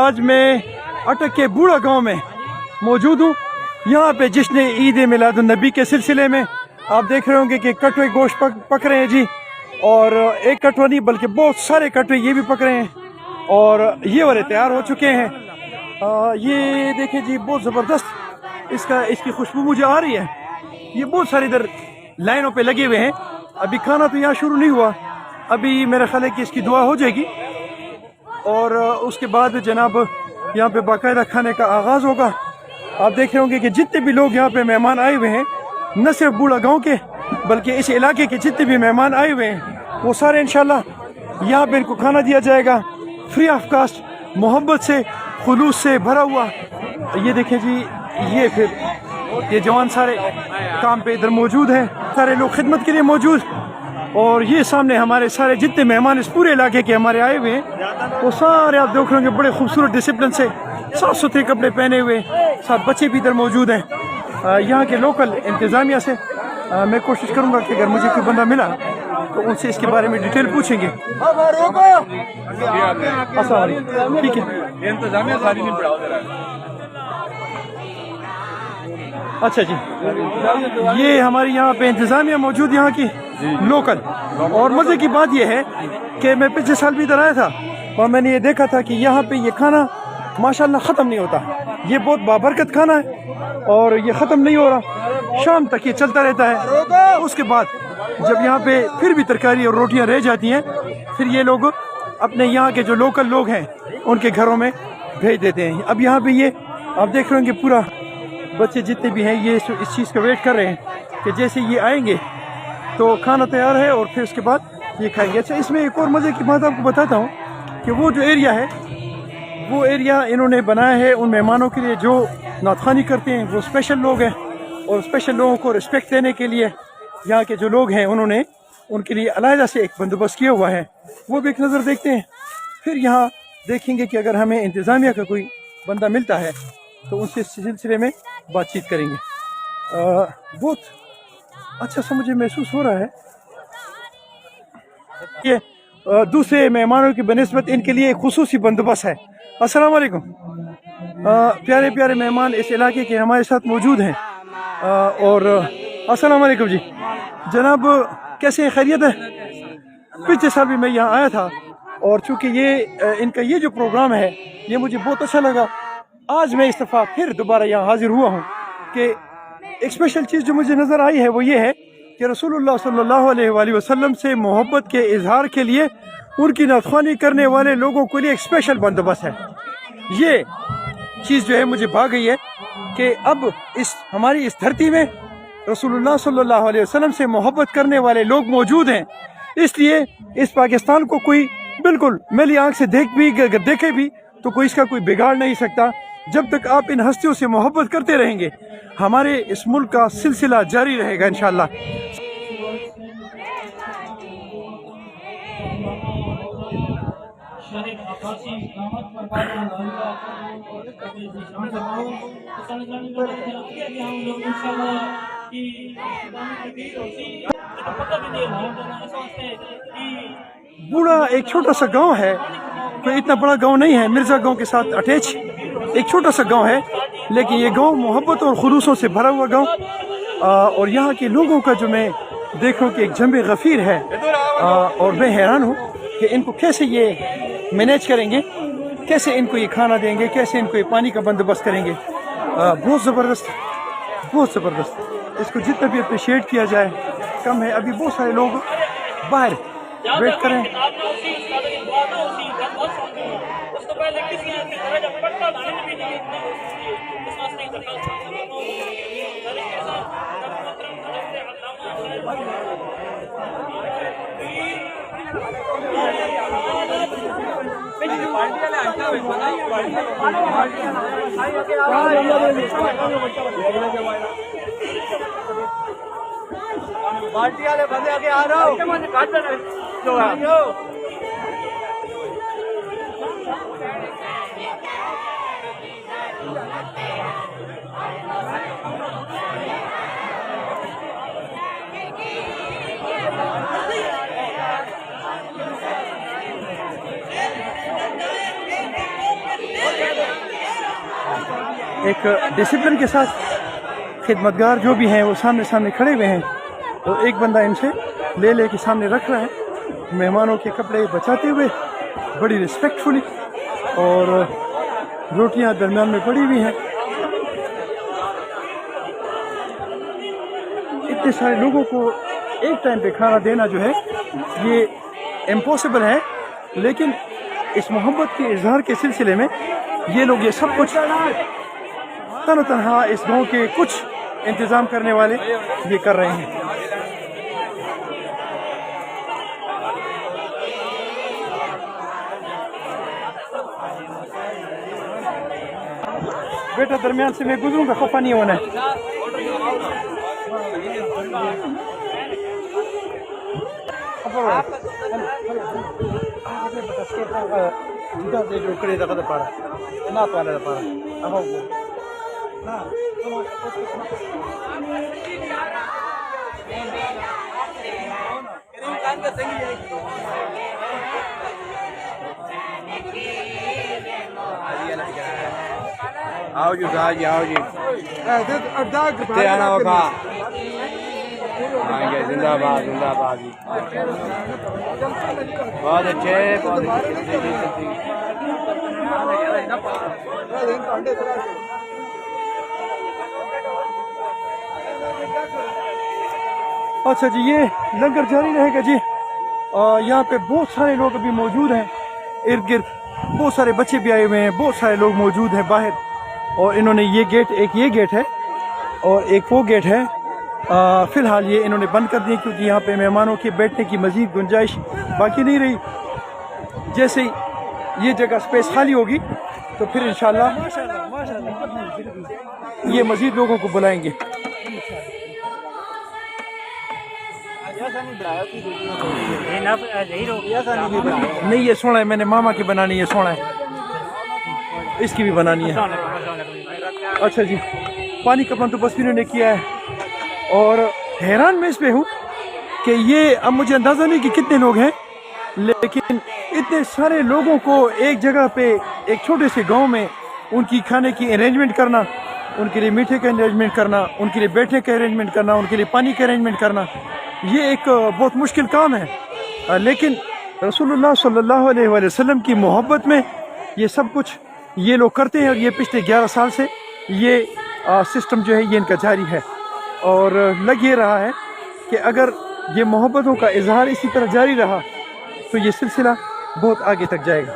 आज मैं अटक के बूढ़ा गांव में मौजूद हूँ। यहाँ पे जिसने ईद मिलादुन नबी के सिलसिले में आप देख रहे होंगे कि कटवे गोश्त पक रहे हैं जी, और एक कटवा नहीं बल्कि बहुत सारे कटवे ये भी पक रहे हैं और ये वाले तैयार हो चुके हैं। ये देखिए जी, बहुत ज़बरदस्त इसकी खुशबू मुझे आ रही है। ये बहुत सारे इधर लाइनों पे लगे हुए हैं। अभी खाना तो यहाँ शुरू नहीं हुआ, अभी मेरा ख्याल है कि इसकी दुआ हो जाएगी और उसके बाद जनाब यहाँ पे बाकायदा खाने का आगाज़ होगा। आप देख रहे होंगे कि जितने भी लोग यहाँ पे मेहमान आए हुए हैं, न सिर्फ बूढ़ा गांव के बल्कि इस इलाके के जितने भी मेहमान आए हुए हैं वो सारे इंशाल्लाह यहाँ पे इनको खाना दिया जाएगा फ्री ऑफ कास्ट, मोहब्बत से, खुलूस से भरा हुआ। ये देखें जी, ये जवान सारे काम पे इधर मौजूद हैं, सारे लोग खिदमत के लिए मौजूद, और ये सामने हमारे सारे जितने मेहमान इस पूरे इलाके के हमारे आए हुए हैं वो सारे आप देख रहे होंगे बड़े खूबसूरत डिसिप्लिन से साफ सुथरे कपड़े पहने हुए, साथ बच्चे भी इधर मौजूद हैं। यहाँ के लोकल इंतज़ामिया से मैं कोशिश करूँगा कि अगर मुझे कोई बंदा मिला तो उनसे इसके बारे में डिटेल पूछेंगे। ठीक है, इंतज़ामिया सारी नहीं पढ़ा। अच्छा जी, ये हमारी यहाँ पे इंतज़ामिया मौजूद यहाँ की लोकल। और मज़े की बात यह है कि मैं पिछले साल भी इधर आया था और मैंने ये देखा था कि यहाँ पे ये खाना माशाल्लाह ख़त्म नहीं होता। ये बहुत बाबरकत खाना है और ये ख़त्म नहीं हो रहा, शाम तक ये चलता रहता है। उसके बाद जब यहाँ पे फिर भी तरकारी और रोटियाँ रह जाती हैं, फिर ये लोग अपने यहाँ के जो लोकल लोग हैं उनके घरों में भेज देते हैं। अब यहाँ पे ये आप देख रहे होंगे पूरा बच्चे जितने भी हैं ये इस चीज़ का वेट कर रहे हैं कि जैसे ये आएंगे तो खाना तैयार है और फिर उसके बाद ये खाएंगे। अच्छा, इसमें एक और मज़े की बात आपको बताता हूँ कि वो जो एरिया है वो एरिया इन्होंने बनाया है उन मेहमानों के लिए जो नातखानी करते हैं, वो स्पेशल लोग हैं, और स्पेशल लोगों को रिस्पेक्ट देने के लिए यहाँ के जो लोग हैं उन्होंने उनके लिए अलहदा से एक बंदोबस्त किया हुआ है। वो भी एक नज़र देखते हैं, फिर यहाँ देखेंगे कि अगर हमें इंतज़ामिया का कोई बंदा मिलता है तो उनसे इस सिलसिले में बातचीत करेंगे। बहुत अच्छा सा मुझे महसूस हो रहा है कि दूसरे मेहमानों की बनिस्बत इनके लिए एक खुसूसी बंदोबस्त है। अस्सलाम वालेकुम। प्यारे प्यारे मेहमान इस इलाके के हमारे साथ मौजूद हैं और अस्सलाम वालेकुम जी जनाब, कैसे हैं, खैरियत है? पिछले साल भी मैं यहाँ आया था और चूँकि ये इनका ये जो प्रोग्राम है ये मुझे बहुत अच्छा लगा। आज मैं इस दफ़ा फिर दोबारा यहाँ हाजिर हुआ हूँ कि एक स्पेशल चीज़ जो मुझे नज़र आई है वो ये है कि रसूलुल्लाह सल्लल्लाहु अलैहि वसल्लम से मोहब्बत के इजहार के लिए उनकी नातख़्वानी करने वाले लोगों के लिए एक स्पेशल बंदोबस्त है। ये चीज़ जो है मुझे भा गई है कि अब हमारी इस धरती में रसूलुल्लाह सल्लल्लाहु अलैहि वसल्लम से मोहब्बत करने वाले लोग मौजूद हैं। इसलिए इस पाकिस्तान को कोई बिल्कुल मेरी आँख से देखे भी तो कोई इसका कोई बिगाड़ नहीं सकता। जब तक आप इन हस्तियों से मोहब्बत करते रहेंगे हमारे इस मुल्क का सिलसिला जारी रहेगा इंशाअल्लाह। बूढ़ा एक छोटा सा गांव है, कोई इतना बड़ा गांव नहीं है, मिर्ज़ा गांव के साथ अटैच एक छोटा सा गांव है, लेकिन ये गांव मोहब्बत और खुलूसों से भरा हुआ गांव। और यहाँ के लोगों का जो मैं देख रहा हूँ कि एक जंबे गफ़ीर है और मैं हैरान हूँ कि इनको कैसे ये मैनेज करेंगे, कैसे इनको ये खाना देंगे, कैसे इनको ये पानी का बंदोबस्त करेंगे। बहुत ज़बरदस्त, बहुत ज़बरदस्त। इसको जितना भी अप्रिशिएट किया जाए कम है। अभी बहुत सारे लोग बाहर वेट करें। बाल्टी वाले बंदे आगे आ रहा हूँ। ایک ڈسپلن کے ساتھ خدمتگار جو بھی ہیں وہ سامنے سامنے کھڑے ہوئے ہیں، تو ایک بندہ ان سے لے کے سامنے رکھ رہا ہے مہمانوں کے کپڑے بچاتے ہوئے بڑی رسپیکٹفلی، اور روٹیاں درمیان میں پڑی ہوئی ہیں. اتنے سارے لوگوں کو ایک ٹائم پہ کھانا دینا جو ہے یہ امپاسبل ہے، لیکن اس محبت کے اظہار کے سلسلے میں یہ لوگ یہ سب کچھ تنہا اس گاؤں کے کچھ انتظام کرنے والے یہ کر رہے ہیں. بیٹا درمیان سے میں گزروں گا، خفا نہیں ہونا ہے. आओ जी साहब जी, आओ जी आना होगा. आएंगे. जिंदाबाद जिंदाबाद जी. बहुत अच्छे, बहुत अच्छे. اچھا جی، یہ لنگر جاری رہے گا جی. یہاں پہ بہت سارے لوگ ابھی موجود ہیں، ارد گرد بہت سارے بچے بھی آئے ہوئے ہیں، بہت سارے لوگ موجود ہیں باہر، اور انہوں نے یہ گیٹ، ایک یہ گیٹ ہے اور ایک وہ گیٹ ہے، فی الحال یہ انہوں نے بند کر دیے کیونکہ یہاں پہ مہمانوں کے بیٹھنے کی مزید گنجائش باقی نہیں رہی. جیسے ہی یہ جگہ سپیس خالی ہوگی تو پھر انشاءاللہ یہ مزید لوگوں کو بلائیں گے. نہیں، یہ سونا ہے، میں نے ماما کی بنانی ہے، سونا ہے، اس کی بھی بنانی ہے. اچھا جی، پانی کا بندوبست انہوں نے کیا ہے، اور حیران میں اس پہ ہوں کہ یہ، اب مجھے اندازہ نہیں کہ کتنے لوگ ہیں، لیکن اتنے سارے لوگوں کو ایک جگہ پہ ایک چھوٹے سے گاؤں میں ان کی کھانے کی ارینجمنٹ کرنا، ان کے لیے میٹھے کا ارینجمنٹ کرنا، ان کے لیے بیٹھنے کا ارینجمنٹ کرنا، ان کے لیے پانی کا ارینجمنٹ کرنا، یہ ایک بہت مشکل کام ہے. لیکن رسول اللہ صلی اللہ علیہ وآلہ وسلم کی محبت میں یہ سب کچھ یہ لوگ کرتے ہیں، اور یہ پچھلے 11 سال سے یہ سسٹم جو ہے یہ ان کا جاری ہے. اور لگ یہ رہا ہے کہ اگر یہ محبتوں کا اظہار اسی طرح جاری رہا تو یہ سلسلہ بہت آگے تک جائے گا.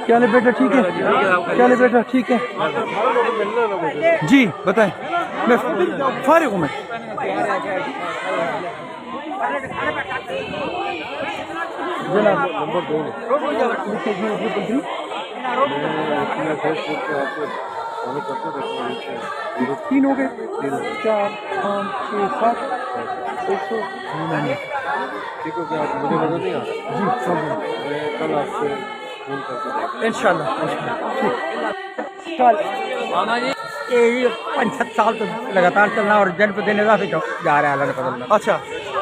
کیا لے بیٹا ٹھیک ہے؟ کیا لے بیٹا ٹھیک ہے؟ جی بتائیں، میں فارغ ہوں. میں تین ہو گئے، 4 5 6 7 199. ٹھیک ہو گیا، مجھے مدد نہیں آ جی سب میں کل آپ سے فون کر کے انشاءاللہ. یہ 5-7 سال تو لگاتار چلنا، اور دن پہ دن اضافے جا رہا ہے اللہ نے فضل سے. اچھا،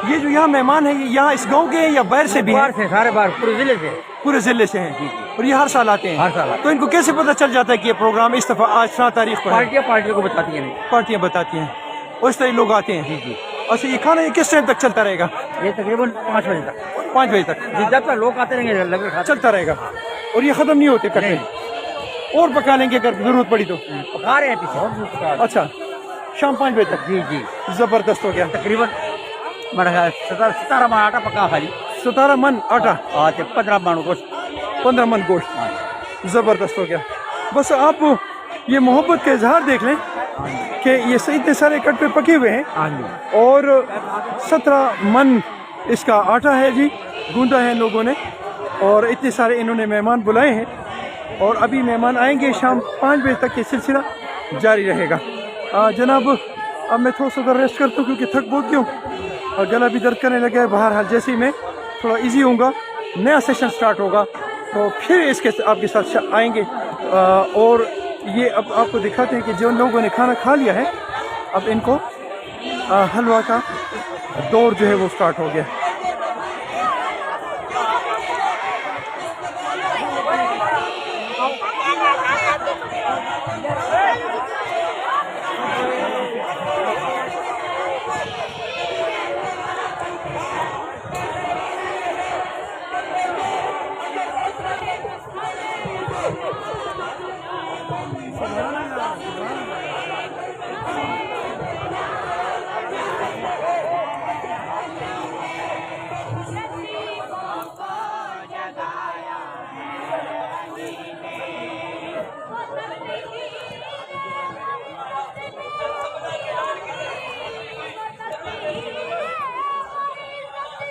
یہ جو یہاں مہمان ہیں یہ یہاں اس گاؤں کے ہیں یا باہر سے بھی ہیں؟ باہر سے، سارے باہر، پورے ضلع سے. پورے ضلع سے ہیں، اور یہ ہر سال آتے ہیں؟ ہر سال آتے ہیں. تو ان کو کیسے پتہ چل جاتا ہے کہ یہ پروگرام اس دفعہ آج 7 تاریخ کو ہے؟ پارٹیوں کو بتاتی ہیں. پارٹیاں بتاتی ہیں، اور اس طرح لوگ آتے ہیں. جی جی. اچھا، یہ کھانا یہ کس ٹائم تک چلتا رہے گا؟ یہ تقریباً 5 بجے تک. 5 بجے تک جی، جب تک لوگ آتے رہیں گے لگے کھاتے چلتا رہے گا، اور یہ ختم نہیں ہوتے کٹے؟ اور پکا لیں گے اگر ضرورت پڑی تو؟ پکا رہے ہیں پیچھے. اچھا، شام 5 بجے تک؟ جی جی. زبردست ہو گیا. تقریباً 17 من آٹا پکا خالی. 17 من آٹا، 15 من گوشت. 15 من گوشت. زبردست ہو گیا. بس آپ یہ محبت کا اظہار دیکھ لیں کہ یہ اتنے سارے کٹ پہ پکے ہوئے ہیں، ہاں جی. اور 17 من اس کا آٹا ہے جی، گوندا ہے لوگوں نے، اور اتنے سارے انہوں نے مہمان بلائے ہیں، اور ابھی مہمان آئیں گے. شام 5 بجے تک یہ سلسلہ جاری رہے گا. جناب، اب میں تھوڑا سا ریسٹ کرتا ہوں کیونکہ تھک بہت گیا ہوں اور گلا بھی درد کرنے لگا ہے. بہرحال جیسے ہی میں تھوڑا ایزی ہوں گا، نیا سیشن سٹارٹ ہوگا تو پھر اس کے آپ کے ساتھ آئیں گے. اور یہ اب آپ کو دکھاتے ہیں کہ جن لوگوں نے کھانا کھا لیا ہے اب ان کو حلوہ کا دور جو ہے وہ سٹارٹ ہو گیا.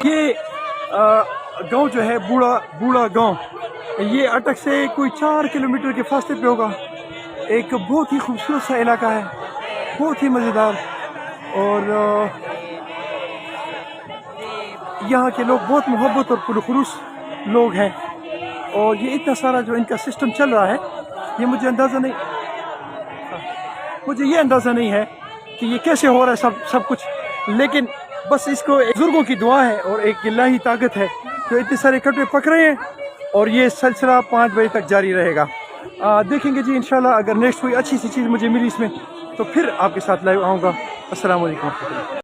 یہ गांव जो है बूढ़ा गांव, ये अटक से कोई 4 किलोमीटर के फासले पे होगा। एक बहुत ही खूबसूरत सा इलाका है, बहुत ही मज़ेदार, और यहाँ के लोग बहुत मोहब्बत और पुरखुलूस लोग हैं। और ये इतना सारा जो इनका सिस्टम चल रहा है, ये मुझे ये अंदाज़ा नहीं है कि ये कैसे हो रहा है सब कुछ, लेकिन बस इसको बुजुर्गों की दुआ है और एक इलाही ताकत है जो इतने सारे कटवे पक रहे हैं, और ये सिलसिला 5 बजे तक जारी रहेगा। देखेंगे जी इंशाल्लाह, अगर नेक्स्ट कोई अच्छी सी चीज़ मुझे मिली इसमें तो फिर आपके साथ लाइव आऊँगा। अस्सलाम वालेकुम।